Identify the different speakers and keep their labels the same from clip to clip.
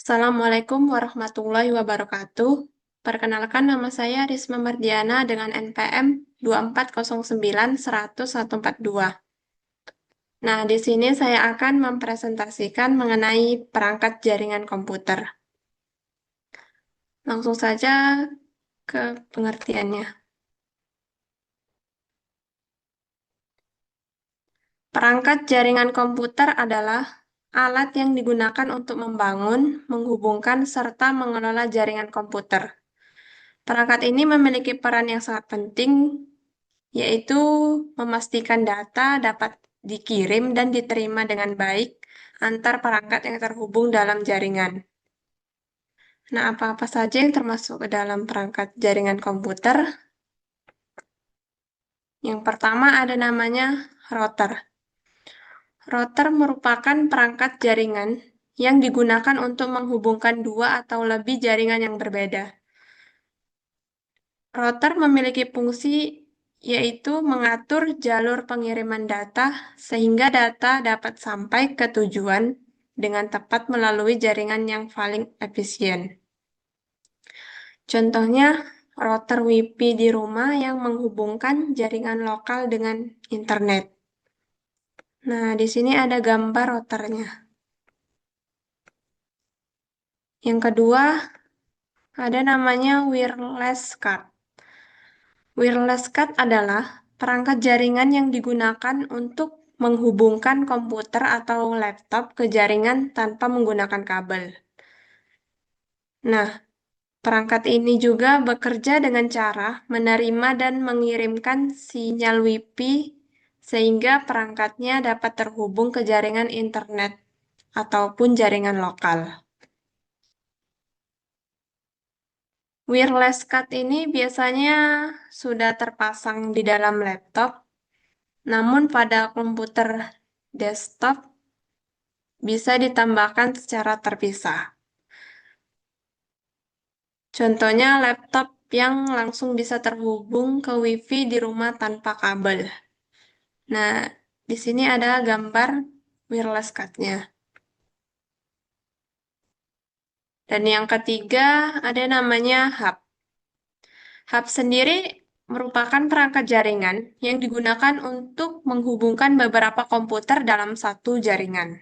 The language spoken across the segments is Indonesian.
Speaker 1: Assalamualaikum warahmatullahi wabarakatuh. Perkenalkan nama saya Risma Mardiana dengan NPM 2409-100-142. Nah, di sini saya akan mempresentasikan mengenai perangkat jaringan komputer. Langsung saja ke pengertiannya. Perangkat jaringan komputer adalah alat yang digunakan untuk membangun, menghubungkan, serta mengelola jaringan komputer. Perangkat ini memiliki peran yang sangat penting, yaitu memastikan data dapat dikirim dan diterima dengan baik antar perangkat yang terhubung dalam jaringan. Nah, apa-apa saja yang termasuk ke dalam perangkat jaringan komputer? Yang pertama ada namanya router. Router merupakan perangkat jaringan yang digunakan untuk menghubungkan dua atau lebih jaringan yang berbeda. Router memiliki fungsi yaitu mengatur jalur pengiriman data sehingga data dapat sampai ke tujuan dengan tepat melalui jaringan yang paling efisien. Contohnya, router WiFi di rumah yang menghubungkan jaringan lokal dengan internet. Nah, di sini ada gambar routernya. Yang kedua, ada namanya wireless card. Wireless card adalah perangkat jaringan yang digunakan untuk menghubungkan komputer atau laptop ke jaringan tanpa menggunakan kabel. Nah, perangkat ini juga bekerja dengan cara menerima dan mengirimkan sinyal WiFi sehingga perangkatnya dapat terhubung ke jaringan internet ataupun jaringan lokal. Wireless card ini biasanya sudah terpasang di dalam laptop, namun pada komputer desktop bisa ditambahkan secara terpisah. Contohnya laptop yang langsung bisa terhubung ke WiFi di rumah tanpa kabel. Nah, di sini ada gambar wireless card-nya. Dan yang ketiga ada namanya hub. Hub sendiri merupakan perangkat jaringan yang digunakan untuk menghubungkan beberapa komputer dalam satu jaringan.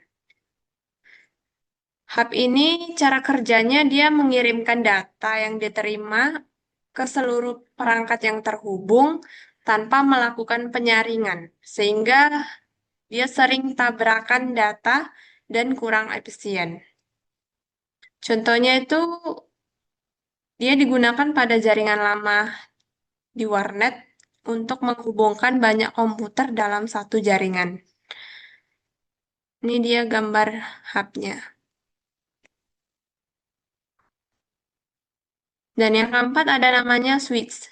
Speaker 1: Hub ini cara kerjanya dia mengirimkan data yang diterima ke seluruh perangkat yang terhubung tanpa melakukan penyaringan, sehingga dia sering tabrakan data dan kurang efisien. Contohnya itu dia digunakan pada jaringan lama di warnet untuk menghubungkan banyak komputer dalam satu jaringan. Ini dia gambar hubnya. Dan yang keempat ada namanya switch.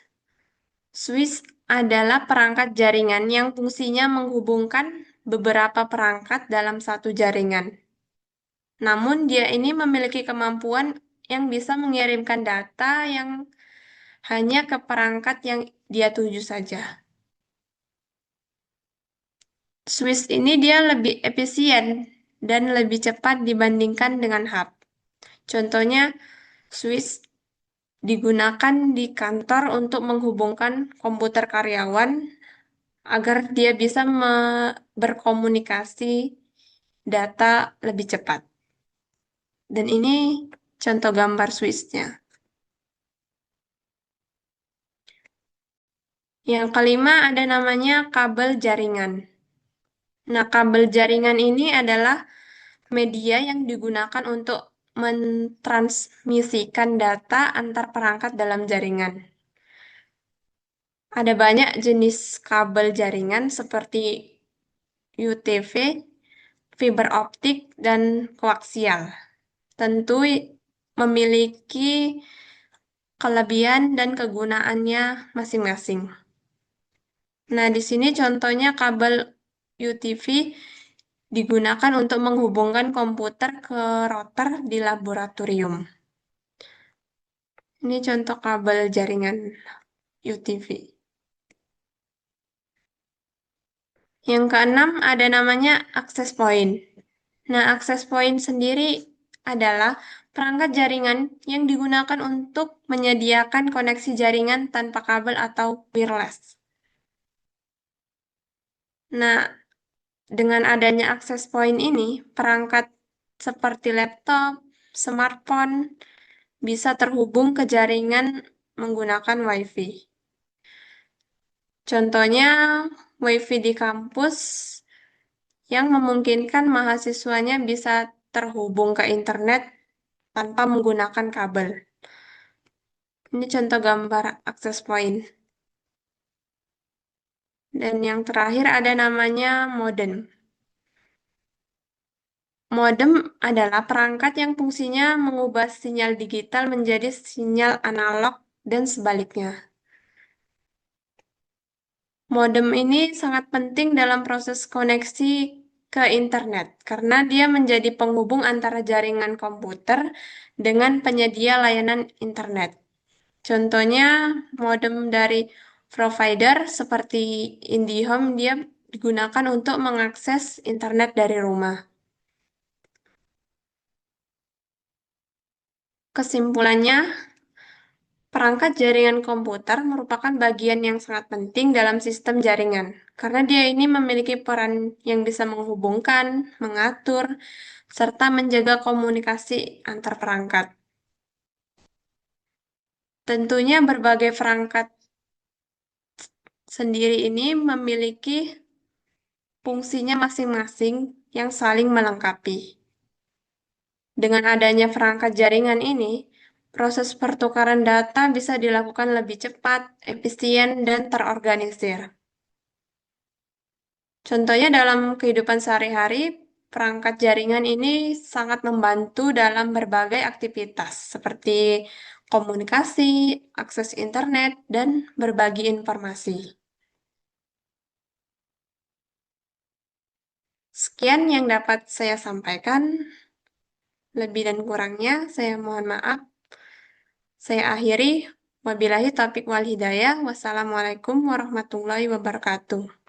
Speaker 1: Switch adalah perangkat jaringan yang fungsinya menghubungkan beberapa perangkat dalam satu jaringan. Namun dia ini memiliki kemampuan yang bisa mengirimkan data yang hanya ke perangkat yang dia tuju saja. Switch ini dia lebih efisien dan lebih cepat dibandingkan dengan hub. Contohnya, switch digunakan di kantor untuk menghubungkan komputer karyawan agar dia bisa berkomunikasi data lebih cepat. Dan ini contoh gambar switch-nya. Yang kelima ada namanya kabel jaringan. Nah, kabel jaringan ini adalah media yang digunakan untuk mentransmisikan data antar perangkat dalam jaringan. Ada banyak jenis kabel jaringan seperti UTV, fiber optik, dan koaksial. Tentu memiliki kelebihan dan kegunaannya masing-masing. Nah, di sini contohnya kabel UTV digunakan untuk menghubungkan komputer ke router di laboratorium. Ini contoh kabel jaringan UTV. Yang keenam ada namanya access point. Nah, access point sendiri adalah perangkat jaringan yang digunakan untuk menyediakan koneksi jaringan tanpa kabel atau wireless. Nah, dengan adanya akses point ini, perangkat seperti laptop, smartphone bisa terhubung ke jaringan menggunakan WiFi. Contohnya, WiFi di kampus yang memungkinkan mahasiswanya bisa terhubung ke internet tanpa menggunakan kabel. Ini contoh gambar akses point. Dan yang terakhir ada namanya modem. Modem adalah perangkat yang fungsinya mengubah sinyal digital menjadi sinyal analog dan sebaliknya. Modem ini sangat penting dalam proses koneksi ke internet karena dia menjadi penghubung antara jaringan komputer dengan penyedia layanan internet. Contohnya modem dari provider seperti IndiHome dia digunakan untuk mengakses internet dari rumah. Kesimpulannya, perangkat jaringan komputer merupakan bagian yang sangat penting dalam sistem jaringan, karena dia ini memiliki peran yang bisa menghubungkan, mengatur, serta menjaga komunikasi antar perangkat. Tentunya berbagai perangkat sendiri ini memiliki fungsinya masing-masing yang saling melengkapi. Dengan adanya perangkat jaringan ini, proses pertukaran data bisa dilakukan lebih cepat, efisien, dan terorganisir. Contohnya dalam kehidupan sehari-hari, perangkat jaringan ini sangat membantu dalam berbagai aktivitas seperti komunikasi, akses internet, dan berbagi informasi. Sekian yang dapat saya sampaikan. Lebih dan kurangnya, saya mohon maaf. Saya akhiri. Wabillahi taufiq wal hidayah. Wassalamualaikum warahmatullahi wabarakatuh.